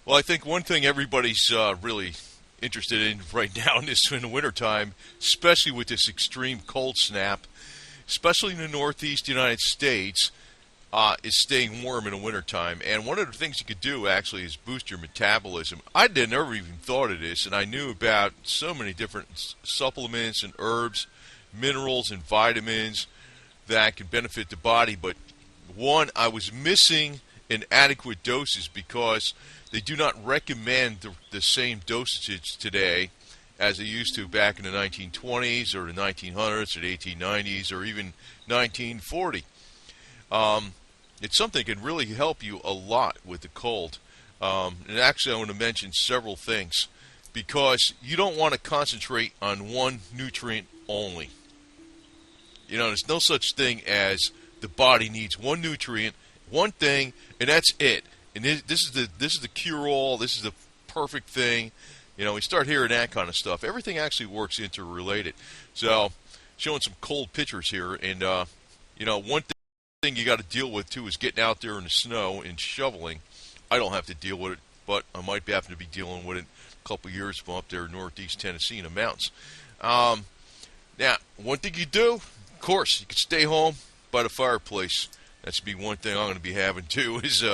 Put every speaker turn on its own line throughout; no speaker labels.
Well, I think one thing everybody's really interested in right now in the wintertime, especially with this extreme cold snap, especially in the Northeast United States, is staying warm in the wintertime. And one of the things you could do actually is boost your metabolism. I never even thought of this, and I knew about so many different supplements and herbs, minerals and vitamins that can benefit the body. But one, I was missing in adequate doses because they do not recommend the same dosage today as they used to back in the 1920s or the 1900s or the 1890s or even 1940. It's something that can really help you a lot with the cold. And actually I want to mention several things because you don't want to concentrate on one nutrient only. You know, there's no such thing as the body needs one nutrient, one thing, and that's it. And this is the cure-all. This is the perfect thing. You know, we start hearing that kind of stuff. Everything actually works interrelated. So, showing some cold pictures here, and you know, one thing you got to deal with too is getting out there in the snow and shoveling. I don't have to deal with it, but I might be having to be dealing with it a couple of years from up there in northeast Tennessee in the mountains. Now, one thing you do, of course, you can stay home by the fireplace. That's be one thing I'm going to be having too is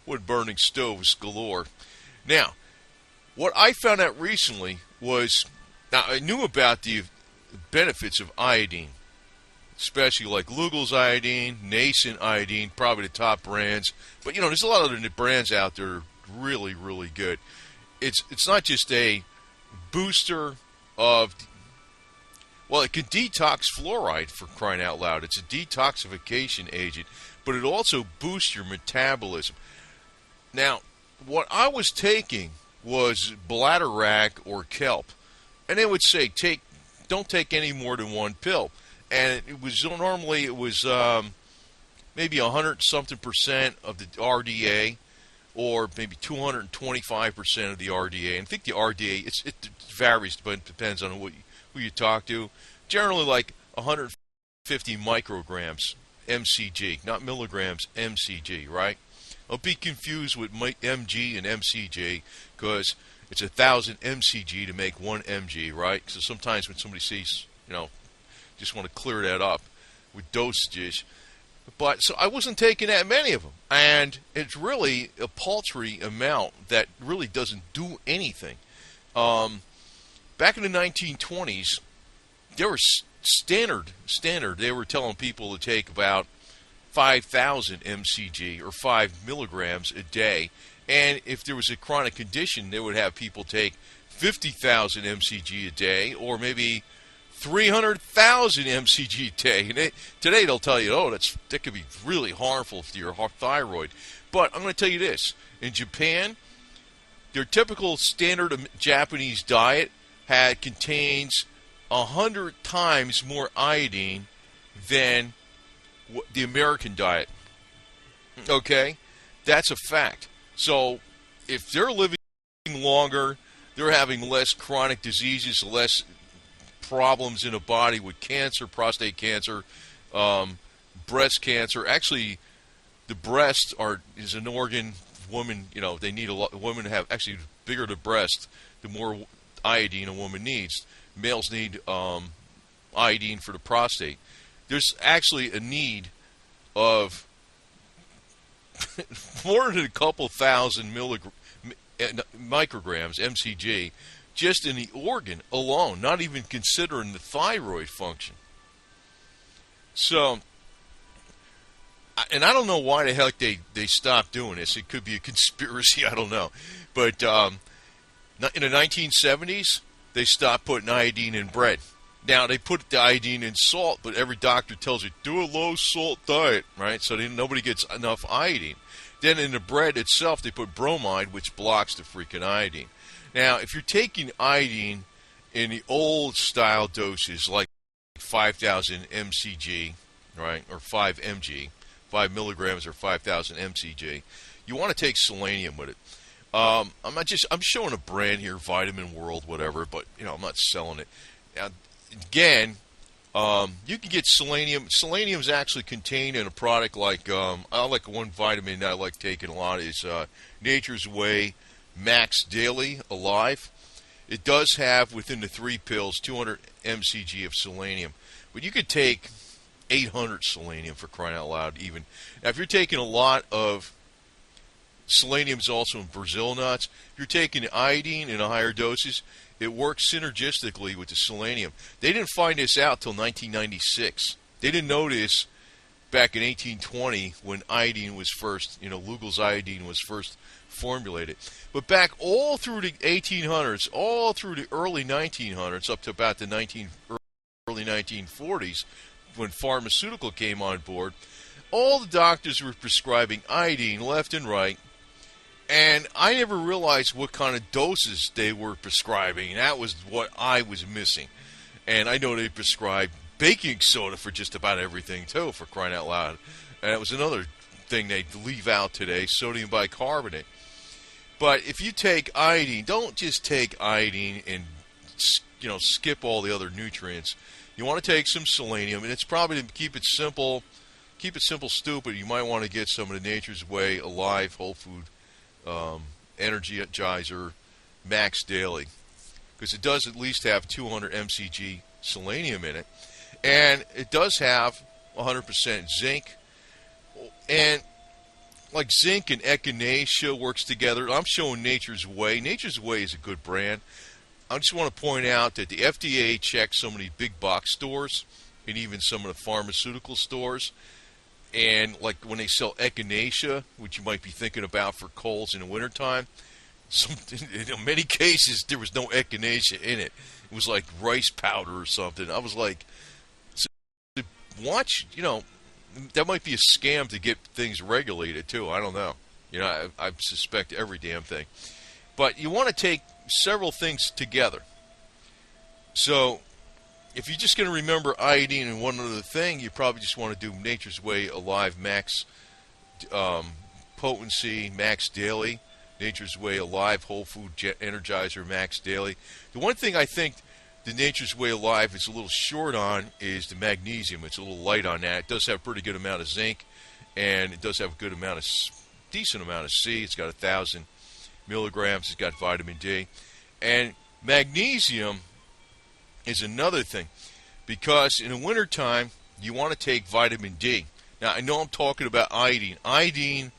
wood-burning stoves galore. Now, what I found out recently was, now I knew about the benefits of iodine, especially like Lugol's iodine, nascent iodine, probably the top brands. But you know, there's a lot of other brands out there that are really, really good. It's not just a booster of, well, it can detox fluoride for crying out loud. It's a detoxification agent, but it also boosts your metabolism. Now, what I was taking was bladderwrack or kelp, and they would say don't take any more than one pill. And it was normally maybe 100-something% of the RDA, or maybe 225% of the RDA. And I think the RDA it varies, but it depends on who you talk to. Generally, like 150 micrograms mcg, not milligrams, mcg, right? Don't be confused with mg and mcg because it's 1,000 mcg to make 1 mg, right? So sometimes when somebody sees, you know, just want to clear that up with dosages. But so I wasn't taking that many of them, and it's really a paltry amount that really doesn't do anything. Back in the 1920s, there were standard. They were telling people to take about 5,000 mcg or 5 milligrams a day, and if there was a chronic condition, they would have people take 50,000 mcg a day, or maybe 300,000 mcg a day. And today they'll tell you, oh, that could be really harmful to your thyroid. But I'm going to tell you this: in Japan, their typical standard Japanese diet contains 100 times more iodine than the American diet. Okay? That's a fact. So if they're living longer, they're having less chronic diseases, less problems in the body with cancer, prostate cancer, breast cancer. Actually, the breast is an organ. Women, you know, they need a lot. Women have actually, the bigger the breast, the more iodine a woman needs. Males need iodine for the prostate. There's actually a need of more than a couple thousand micrograms, mcg, just in the organ alone, not even considering the thyroid function. So, and I don't know why the heck they stopped doing this. It could be a conspiracy, I don't know. But in the 1970s, they stopped putting iodine in bread. Now, they put the iodine in salt, but every doctor tells you, do a low-salt diet, right? So nobody gets enough iodine. Then in the bread itself, they put bromide, which blocks the freaking iodine. Now, if you're taking iodine in the old-style doses, like 5,000 mcg, right, or 5 mg, 5 milligrams or 5,000 mcg, you want to take selenium with it. I'm showing a brand here, Vitamin World, whatever, but you know, I'm not selling it. Now, again, you can get selenium. Selenium is actually contained in a product like I like one vitamin that I like taking a lot is Nature's Way Max Daily Alive. It does have, within the 3 pills, 200 mcg of selenium. But you could take 800 selenium, for crying out loud, even. Now, if you're taking a lot of selenium, is also in Brazil nuts. If you're taking iodine in a higher doses, it works synergistically with the selenium. They didn't find this out till 1996. They didn't notice back in 1820 when iodine was first, Lugol's iodine was first formulated. But back all through the 1800s, all through the early 1900s, up to about the early 1940s, when pharmaceutical came on board, all the doctors were prescribing iodine left and right, and I never realized what kind of doses they were prescribing, and that was what I was missing. And I know they prescribed baking soda for just about everything, too, for crying out loud. And that was another thing they leave out today, sodium bicarbonate. But if you take iodine, don't just take iodine and skip all the other nutrients. You want to take some selenium, and it's probably, to keep it simple, stupid, you might want to get some of the Nature's Way Alive Whole Food Energizer Max Daily, because it does at least have 200 mcg selenium in it, and it does have 100% zinc. And like zinc and echinacea works together. I'm showing Nature's Way. Nature's Way is a good brand. I just want to point out that the FDA checks some of the big box stores and even some of the pharmaceutical stores. And like when they sell echinacea, which you might be thinking about for colds in the wintertime, in many cases there was no echinacea in it. It was like rice powder or something. I was like, watch, that might be a scam to get things regulated too. I don't know. I suspect every damn thing. But you want to take several things together. So if you're just going to remember iodine and one other thing, you probably just want to do Nature's Way Alive Max Potency Max Daily, Nature's Way Alive Whole Food Energizer Max Daily. The one thing I think the Nature's Way Alive is a little short on is the magnesium. It's a little light on that. It does have a pretty good amount of zinc, and it does have a good amount of, decent amount of C. It's got 1,000 milligrams. It's got vitamin D. And magnesium is another thing, because in the wintertime, you want to take vitamin D. Now, I know I'm talking about iodine. Iodine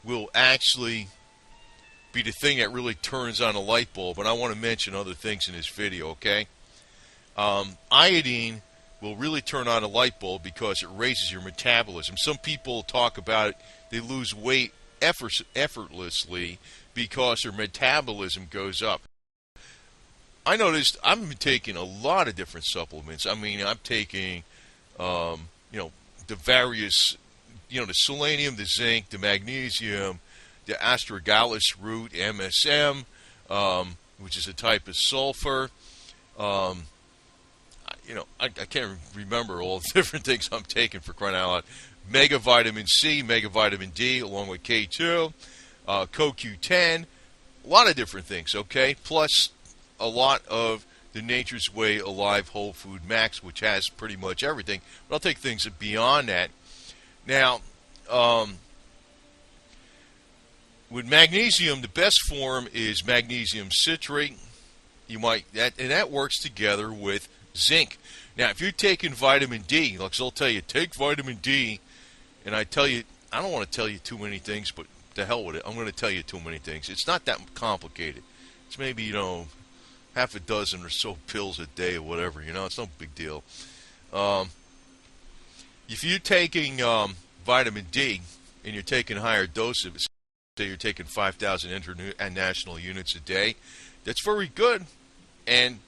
will actually be the thing that really turns on a light bulb, and I want to mention other things in this video, okay? Iodine will really turn on a light bulb because it raises your metabolism. Some people talk about it, they lose weight effortlessly because their metabolism goes up. I noticed I've been taking a lot of different supplements. I mean, I'm taking, the various, the selenium, the zinc, the magnesium, the astragalus root, MSM, which is a type of sulfur. I can't remember all the different things I'm taking, for crying out loud. Mega vitamin C, mega vitamin D, along with K2, CoQ10, a lot of different things, okay? Plus a lot of the Nature's Way Alive Whole Food Max, which has pretty much everything. But I'll take things beyond that. Now, with magnesium, the best form is magnesium citrate. That works together with zinc. Now, if you're taking vitamin D, like they'll tell you, take vitamin D, and I don't want to tell you too many things, but to hell with it, I'm going to tell you too many things. It's not that complicated. It's maybe, half a dozen or so pills a day or whatever, it's no big deal. If you're taking vitamin D and you're taking higher doses, say you're taking 5,000 international units a day, that's very good. And,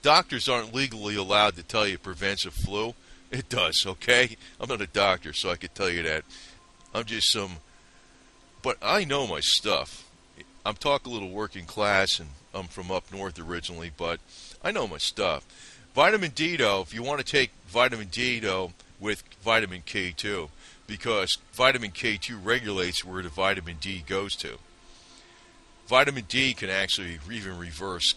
doctors aren't legally allowed to tell you it prevents a flu. It does, okay? I'm not a doctor, so I could tell you that. I'm just but I know my stuff. I'm talking a little working class, and I'm from up north originally, but I know my stuff. Vitamin D, though, if you want to take vitamin D, though, with vitamin K2, because vitamin K2 regulates where the vitamin D goes to. Vitamin D can actually even reverse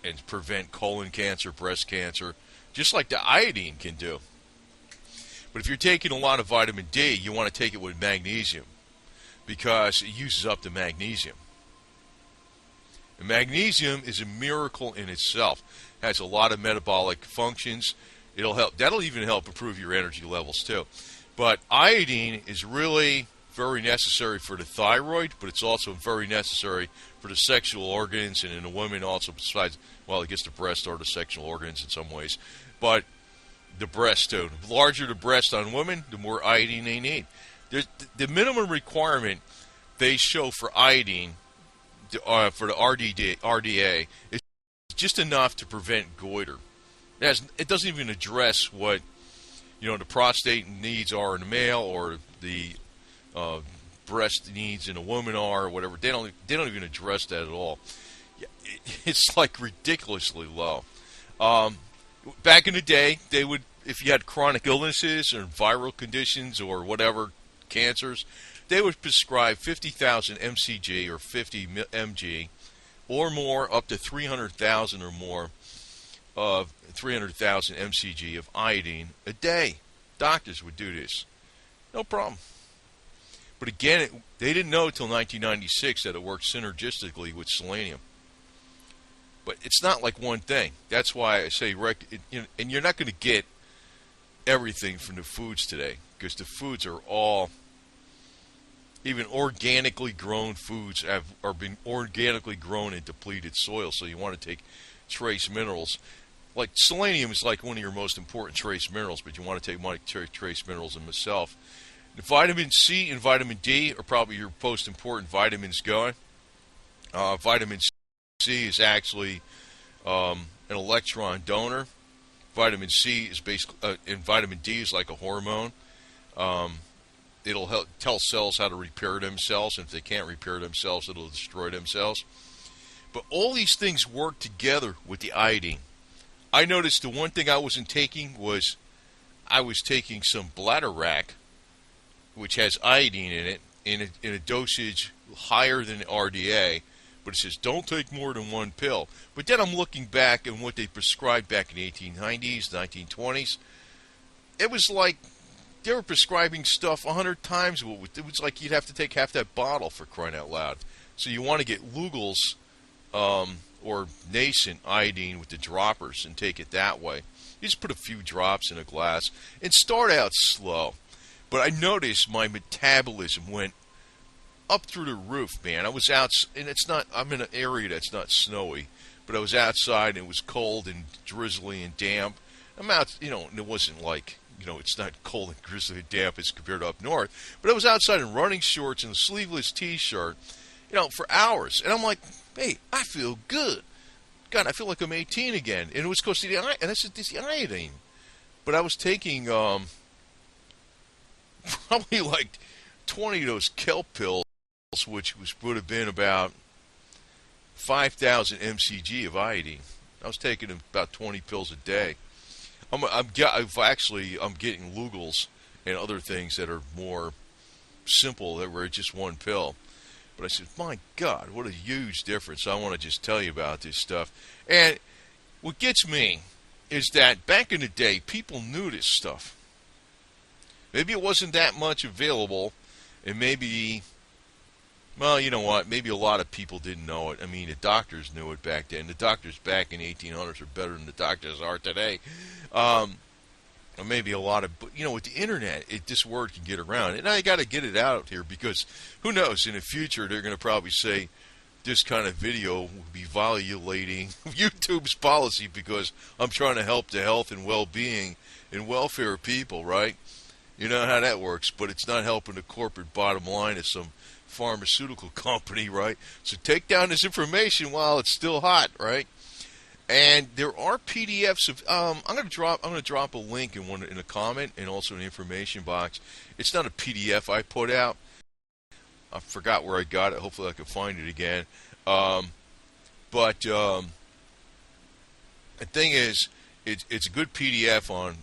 and prevent colon cancer, breast cancer, just like the iodine can do. But if you're taking a lot of vitamin D, you want to take it with magnesium. because it uses up the magnesium. And magnesium is a miracle in itself. It has a lot of metabolic functions. That'll even help improve your energy levels too. But iodine is really very necessary for the thyroid, but it's also very necessary for the sexual organs, and in a woman also, besides, well, I guess the breast are the sexual organs in some ways, but the breast too. The larger the breast on women, the more iodine they need. The minimum requirement they show for iodine, for the RDA, is just enough to prevent goiter. It doesn't even address what the prostate needs are in a male, or the breast needs in a woman are, or whatever. They don't even address that at all. It's like ridiculously low. Back in the day, they would, if you had chronic illnesses or viral conditions or whatever, cancers, they would prescribe 50,000 mcg or 50 mg or more, up to 300,000 or more of 300,000 mcg of iodine a day. Doctors would do this. No problem. But again, they didn't know until 1996 that it worked synergistically with selenium. But it's not like one thing. That's why I say, and you're not going to get everything from the foods today, because the foods are all, even organically grown foods are being organically grown in depleted soil. So you want to take trace minerals. Like selenium is like one of your most important trace minerals, but you want to take trace minerals in myself. The vitamin C and vitamin D are probably your most important vitamins going. Vitamin C is actually an electron donor. Vitamin C is basically, and vitamin D is like a hormone. It'll help tell cells how to repair themselves, and if they can't repair themselves, it'll destroy themselves. But all these things work together with the iodine. I noticed the one thing I wasn't taking was, I was taking some bladderwrack, which has iodine in it, in a dosage higher than RDA, but it says don't take more than one pill. But then I'm looking back at what they prescribed back in the 1890s, 1920s. It was like they were prescribing stuff 100 times. It was like you'd have to take half that bottle, for crying out loud. So you want to get Lugol's or nascent iodine with the droppers and take it that way. You just put a few drops in a glass and start out slow. But I noticed my metabolism went up through the roof, man. I was out, and I'm in an area that's not snowy, but I was outside and it was cold and drizzly and damp. I'm out, and it wasn't like, it's not cold and drizzly and damp as compared to up north, but I was outside in running shorts and a sleeveless t-shirt, for hours. And I'm like, hey, I feel good. God, I feel like I'm 18 again. And it was because of the iodine. But I was taking probably like 20 of those kelp pills, which would have been about 5,000 mcg of iodine. I was taking about 20 pills a day. I'm getting Lugol's and other things that are more simple, that were just one pill. But I said, my God, what a huge difference. I want to just tell you about this stuff. And what gets me is that back in the day, people knew this stuff. Maybe it wasn't that much available, and maybe, well, you know what, maybe a lot of people didn't know it. I mean, the doctors knew it back then. The doctors back in the 1800s are better than the doctors are today. Or maybe a lot of, with the internet, this word can get around. And I got to get it out here, because who knows, in the future, they're going to probably say this kind of video will be violating YouTube's policy because I'm trying to help the health and well-being and welfare of people, right? You know how that works, but it's not helping the corporate bottom line of some pharmaceutical company, right? So take down this information while it's still hot, right? And there are PDFs of. I'm going to drop a link in a comment and also in the information box. It's not a PDF I put out. I forgot where I got it. Hopefully I can find it again. But the thing is, it's a good PDF on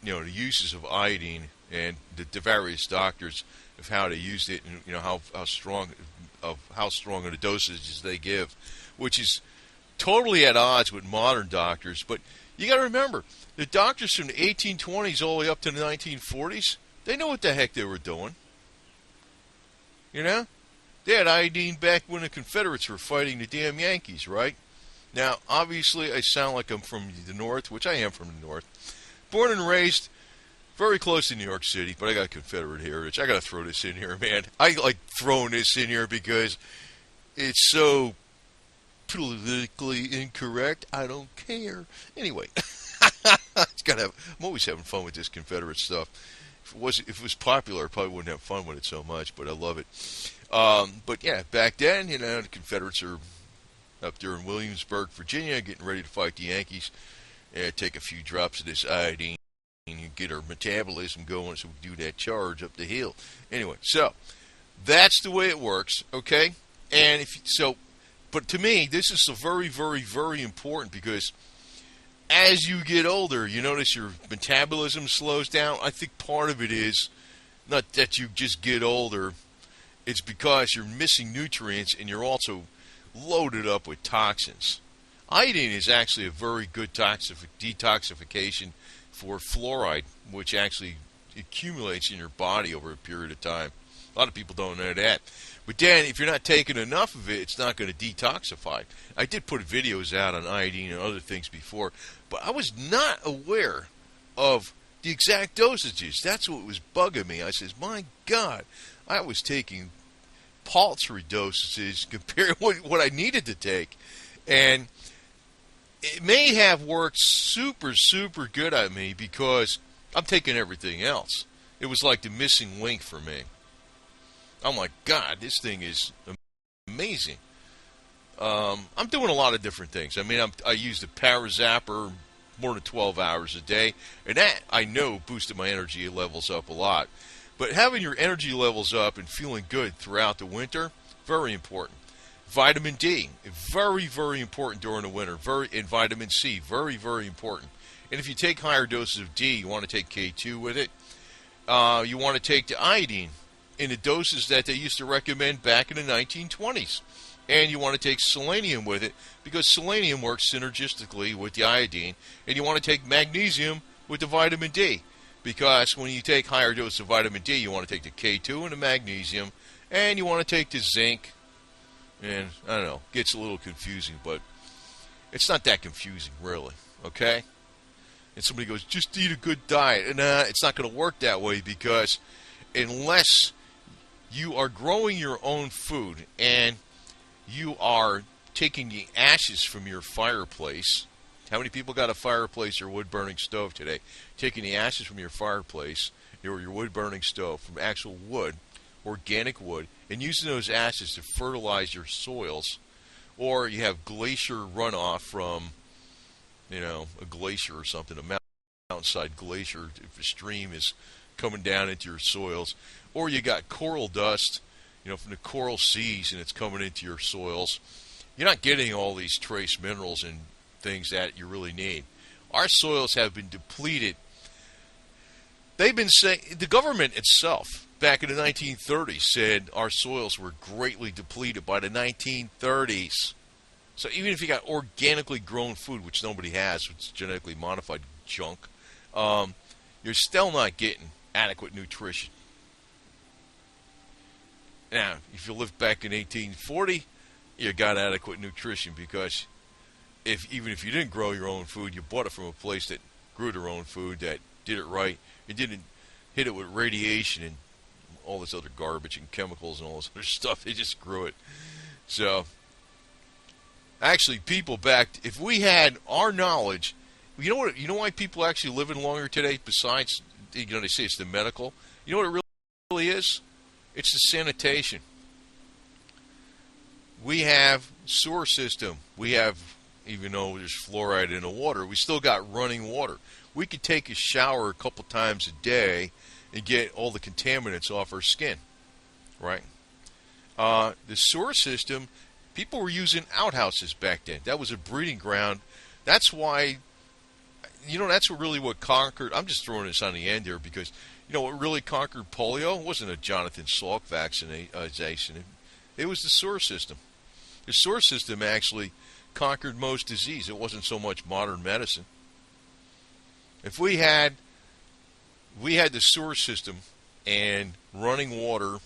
the uses of iodine and the various doctors of how to use it, and how strong of the dosages they give, which is totally at odds with modern doctors. But you got to remember, the doctors from the 1820s all the way up to the 1940s, they know what the heck they were doing. You know? They had iodine back when the Confederates were fighting the damn Yankees, right? Now, obviously, I sound like I'm from the North, which I am from the North. Born and raised very close to New York City, but I got Confederate heritage. I got to throw this in here, man. I like throwing this in here because it's so politically incorrect. I don't care. Anyway, it's gotta have, I'm always having fun with this Confederate stuff. If it was popular, I probably wouldn't have fun with it so much, but I love it. But yeah, back then, you know, the Confederates are up there in Williamsburg, Virginia, getting ready to fight the Yankees. And take a few drops of this iodine and get our metabolism going so we can do that charge up the hill. Anyway, so that's the way it works, okay? And but to me, this is very, very, very important because as you get older, you notice your metabolism slows down. I think part of it is not that you just get older. It's because you're missing nutrients and you're also loaded up with toxins. Iodine is actually a very good detoxification for fluoride, which actually accumulates in your body over a period of time. A lot of people don't know that. But then, if you're not taking enough of it, it's not going to detoxify. I did put videos out on iodine and other things before, but I was not aware of the exact dosages. That's what was bugging me. I says, my God, I was taking paltry dosages compared to what I needed to take. And it may have worked super, super good on me because I'm taking everything else. It was like the missing link for me. I'm like, God, this thing is amazing. I'm doing a lot of different things. I mean, I use the Power Zapper more than 12 hours a day, and that, I know, boosted my energy levels up a lot. But having your energy levels up and feeling good throughout the winter, very important. Vitamin D, very, very important during the winter. And vitamin C, very, very important. And if you take higher doses of D, you want to take K2 with it. You want to take the iodine in the doses that they used to recommend back in the 1920s. And you want to take selenium with it because selenium works synergistically with the iodine. And you want to take magnesium with the vitamin D because when you take higher doses of vitamin D, you want to take the K2 and the magnesium. And you want to take the zinc. And, I don't know, gets a little confusing, but it's not that confusing, really, okay? And somebody goes, just eat a good diet. And it's not going to work that way because unless you are growing your own food and you are taking the ashes from your fireplace, how many people got a fireplace or wood-burning stove today? Taking the ashes from your fireplace or your wood-burning stove, from actual wood, organic wood, and using those ashes to fertilize your soils, or you have glacier runoff from, you know, a glacier or something, a mountainside glacier, if a stream is coming down into your soils, or you got coral dust, you know, from the coral seas and it's coming into your soils. You're not getting all these trace minerals and things that you really need. Our soils have been depleted. They've been saying, the government itself, back in the 1930s, said our soils were greatly depleted by the 1930s. So even if you got organically grown food, which nobody has, which is genetically modified junk, you're still not getting adequate nutrition. Now, if you lived back in 1840, you got adequate nutrition because even if you didn't grow your own food, you bought it from a place that grew their own food, that did it right. It didn't hit it with radiation and all this other garbage and chemicals and all this other stuff. They just grew it. So, actually, people back, if we had our knowledge, you know why people actually living longer today? Besides, you know, they say it's the medical. You know what it really is? It's the sanitation. We have sewer system. We have, even though there's fluoride in the water, we still got running water. We could take a shower a couple times a day and get all the contaminants off our skin, right? The sewer system, people were using outhouses back then. That was a breeding ground. That's why, you know, that's really what conquered, I'm just throwing this on the end here because, you know, what really conquered polio wasn't a Jonathan Salk vaccination. It was the sewer system. The sewer system actually conquered most disease. It wasn't so much modern medicine. If we had the sewer system and running water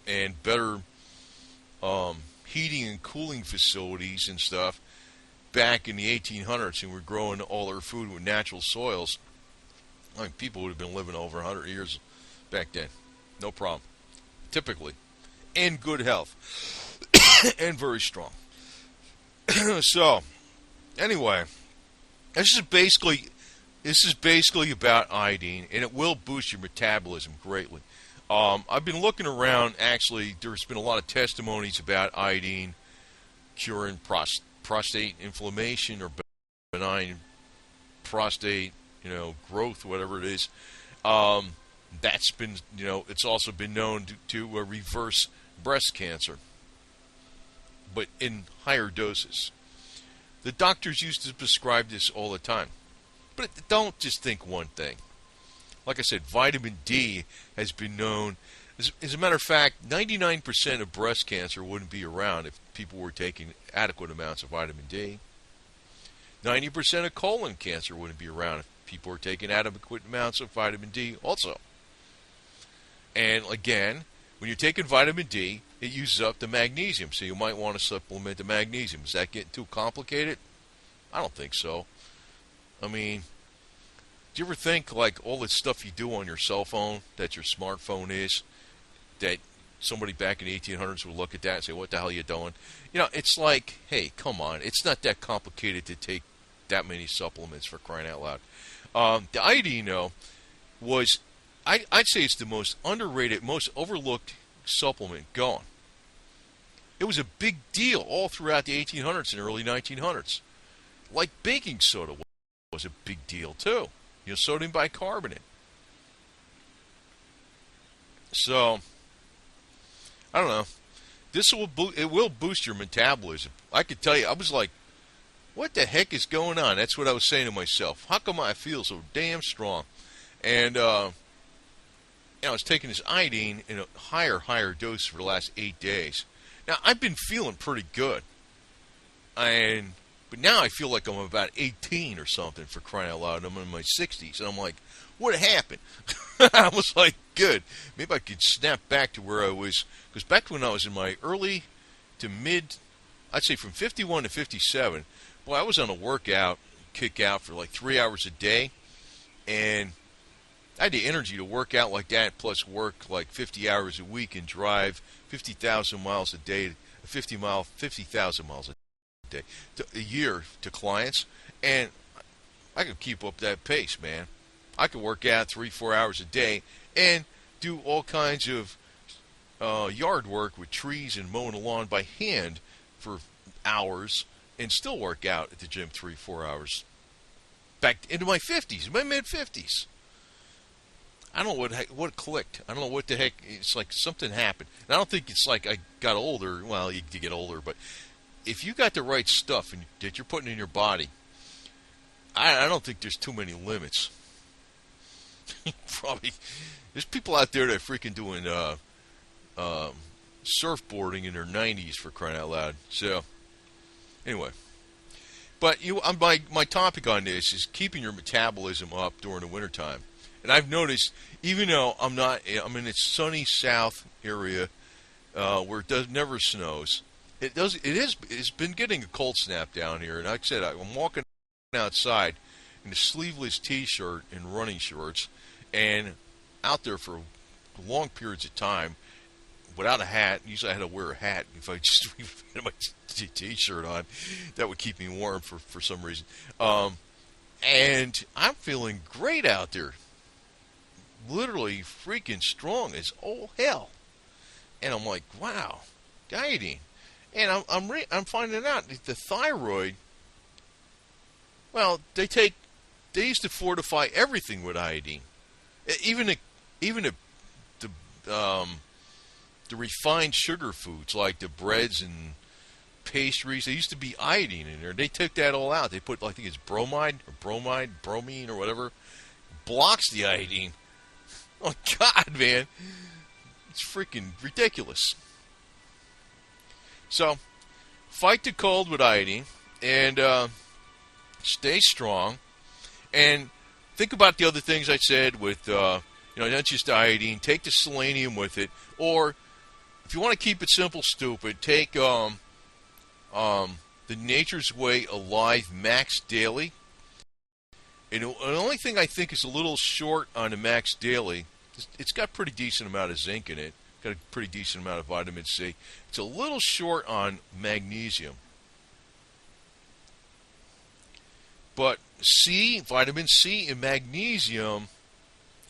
and better heating and cooling facilities and stuff back in the 1800s, and we're growing all our food with natural soils, I mean, people would have been living over 100 years back then. No problem. Typically. In good health. And very strong. So, anyway, this is basically about iodine, and it will boost your metabolism greatly. I've been looking around. Actually, there's been a lot of testimonies about iodine curing prostate inflammation or benign prostate, growth, whatever it is. That's been, it's also been known to reverse breast cancer, but in higher doses. The doctors used to prescribe this all the time. But don't just think one thing. Like I said, vitamin D has been known. As a matter of fact, 99% of breast cancer wouldn't be around if people were taking adequate amounts of vitamin D. 90% of colon cancer wouldn't be around if people were taking adequate amounts of vitamin D also. And again, when you're taking vitamin D, it uses up the magnesium, so you might want to supplement the magnesium. Is that getting too complicated? I don't think so. I mean, do you ever think, like, all the stuff you do on your cell phone, that your smartphone is, that somebody back in the 1800s would look at that and say, what the hell are you doing? It's like, hey, come on. It's not that complicated to take that many supplements, for crying out loud. The iodine, though, was, I'd say it's the most underrated, most overlooked supplement going. It was a big deal all throughout the 1800s and early 1900s. Like baking soda was a big deal too. Sodium bicarbonate. So, I don't know. It will boost your metabolism. I could tell you, I was like, what the heck is going on? That's what I was saying to myself. How come I feel so damn strong? And I was taking this iodine in a higher dose for the last 8 days. Now, I've been feeling pretty good. But now I feel like I'm about 18 or something, for crying out loud. I'm in my 60s, and I'm like, what happened? I was like, good. Maybe I could snap back to where I was. Because back when I was in my early to mid, I'd say from 51 to 57, boy, I was on a kick out for like 3 hours a day. And I had the energy to work out like that, plus work like 50 hours a week and drive 50,000 miles a day, 50,000 miles a day, a year to clients, and I could keep up that pace, man. I could work out 3-4 hours a day and do all kinds of yard work with trees and mowing the lawn by hand for hours and still work out at the gym 3-4 hours. Back into my 50s, my mid-50s. I don't know what clicked. I don't know what the heck. It's like something happened. And I don't think it's like I got older. Well, you get older, but if you got the right stuff that you're putting in your body, I don't think there's too many limits. Probably, there's people out there that are freaking doing surfboarding in their 90s, for crying out loud. So, anyway. But my topic on this is keeping your metabolism up during the wintertime. And I've noticed, even though I'm in a sunny south area where it never snows, it's been getting a cold snap down here. And like I said, I'm walking outside in a sleeveless t-shirt and running shorts, and out there for long periods of time without a hat. Usually I had to wear a hat if I just had my t-shirt on. That would keep me warm for some reason. And I'm feeling great out there. Literally freaking strong as all hell. And I'm like, wow, dieting. And I'm finding out that the thyroid, well, they used to fortify everything with iodine. Even the refined sugar foods like the breads and pastries, there used to be iodine in there. They took that all out. They put, I think it's bromine, bromine, or whatever, blocks the iodine. Oh, God, man. It's freaking ridiculous. So, fight the cold with iodine and stay strong. And think about the other things I said with, not just iodine. Take the selenium with it. Or if you want to keep it simple, stupid, take the Nature's Way Alive Max Daily. And the only thing I think is a little short on the Max Daily, it's got a pretty decent amount of zinc in it, got a pretty decent amount of vitamin C. It's a little short on magnesium. But C, vitamin C and magnesium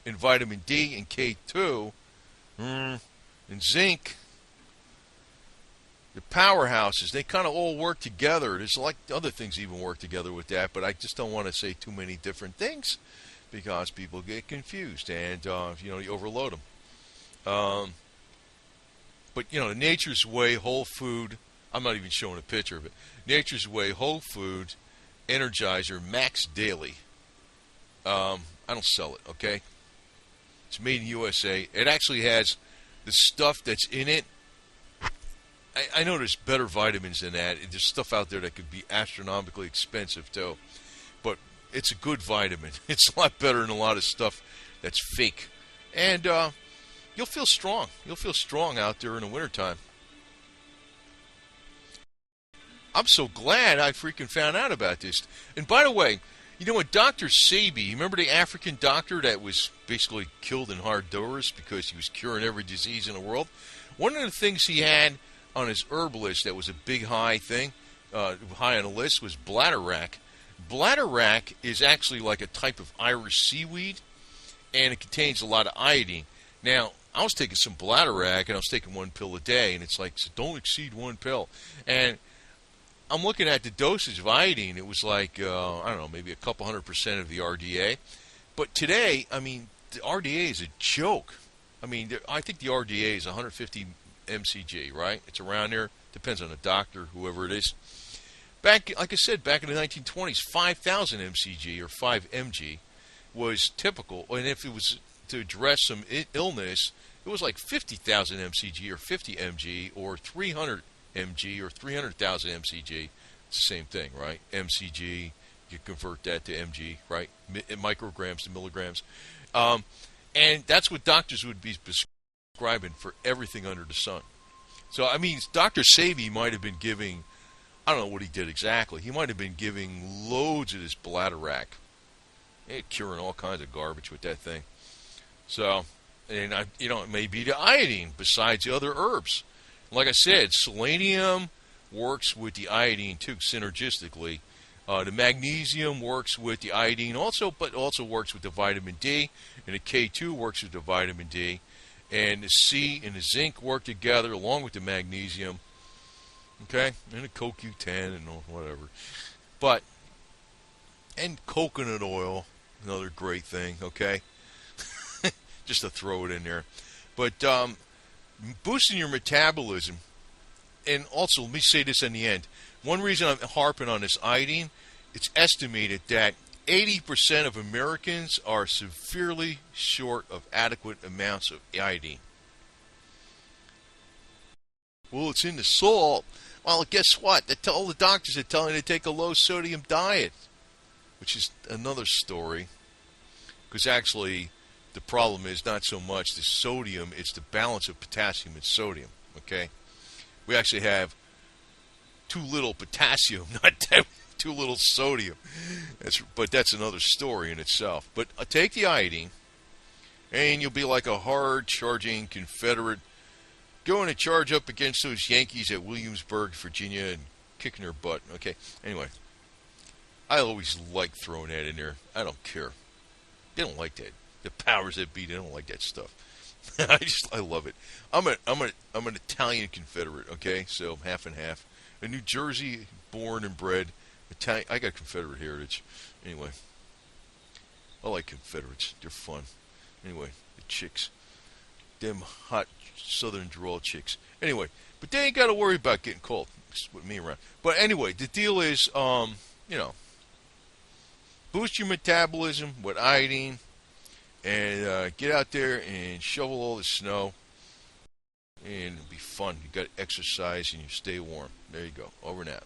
and vitamin D and K2 and zinc, the powerhouses, they kind of all work together. There's like other things even work together with that, but I just don't want to say too many different things because people get confused and, you overload them. But, the Nature's Way Whole Food, I'm not even showing a picture of it, Nature's Way Whole Food Energizer Max Daily. I don't sell it, okay? It's made in USA. It actually has the stuff that's in it. I know there's better vitamins than that. There's stuff out there that could be astronomically expensive, too. But it's a good vitamin. It's a lot better than a lot of stuff that's fake. And you'll feel strong. You'll feel strong out there in the wintertime. I'm so glad I freaking found out about this. And by the way, what Dr. Sebi, remember the African doctor that was basically killed in Honduras because he was curing every disease in the world? One of the things he had on his herb list that was a big high thing, high on the list, was bladderwrack. Bladderwrack is actually like a type of Irish seaweed, and it contains a lot of iodine. Now, I was taking some bladderwrack, and I was taking 1 pill a day, and it's like, so don't exceed 1 pill. And I'm looking at the dosage of iodine. It was like, maybe a couple 100% of the RDA. But today, the RDA is a joke. I think the RDA is 150 mcg, right? It's around there. Depends on the doctor, whoever it is. Like I said, back in the 1920s, 5,000 mcg or 5 mg was typical. And if it was to address some illness, it was like 50,000 mcg or 50 mg or 300 mg or 300,000 mcg. It's the same thing, right? Mcg, you convert that to mg, right? Micrograms to milligrams. And that's what doctors would be prescribing for everything under the sun. So, Dr. Sebi might have been giving, I don't know what he did exactly. He might have been giving loads of this bladderwrack. Curing all kinds of garbage with that thing. So, and it may be the iodine besides the other herbs. Like I said, selenium works with the iodine too, synergistically. The magnesium works with the iodine also, but also works with the vitamin D. And the K2 works with the vitamin D. And the C and the zinc work together along with the magnesium. Okay? And the CoQ10 and whatever. And coconut oil, another great thing, okay? Just to throw it in there. But boosting your metabolism, and also, let me say this in the end. One reason I'm harping on this iodine, it's estimated that 80% of Americans are severely short of adequate amounts of iodine. Well, it's in the salt. Well, guess what? All the doctors are telling you to take a low-sodium diet, which is another story. Because actually, the problem is not so much the sodium, it's the balance of potassium and sodium. Okay? We actually have too little potassium, not too little sodium. But that's another story in itself. But take the iodine, and you'll be like a hard-charging Confederate going to charge up against those Yankees at Williamsburg, Virginia, and kicking their butt. Okay, anyway. I always like throwing that in there. I don't care. They don't like that. The powers that be, they don't like that stuff. I love it. I'm an Italian Confederate, okay? So half and half. A New Jersey born and bred Italian. I got Confederate heritage. Anyway, I like Confederates. They're fun. Anyway, the chicks, them hot Southern drawl chicks. Anyway, but they ain't got to worry about getting cold with me around. But anyway, the deal is, boost your metabolism with iodine. And get out there and shovel all the snow. And it'll be fun. You got to exercise and you stay warm. There you go. Over and out.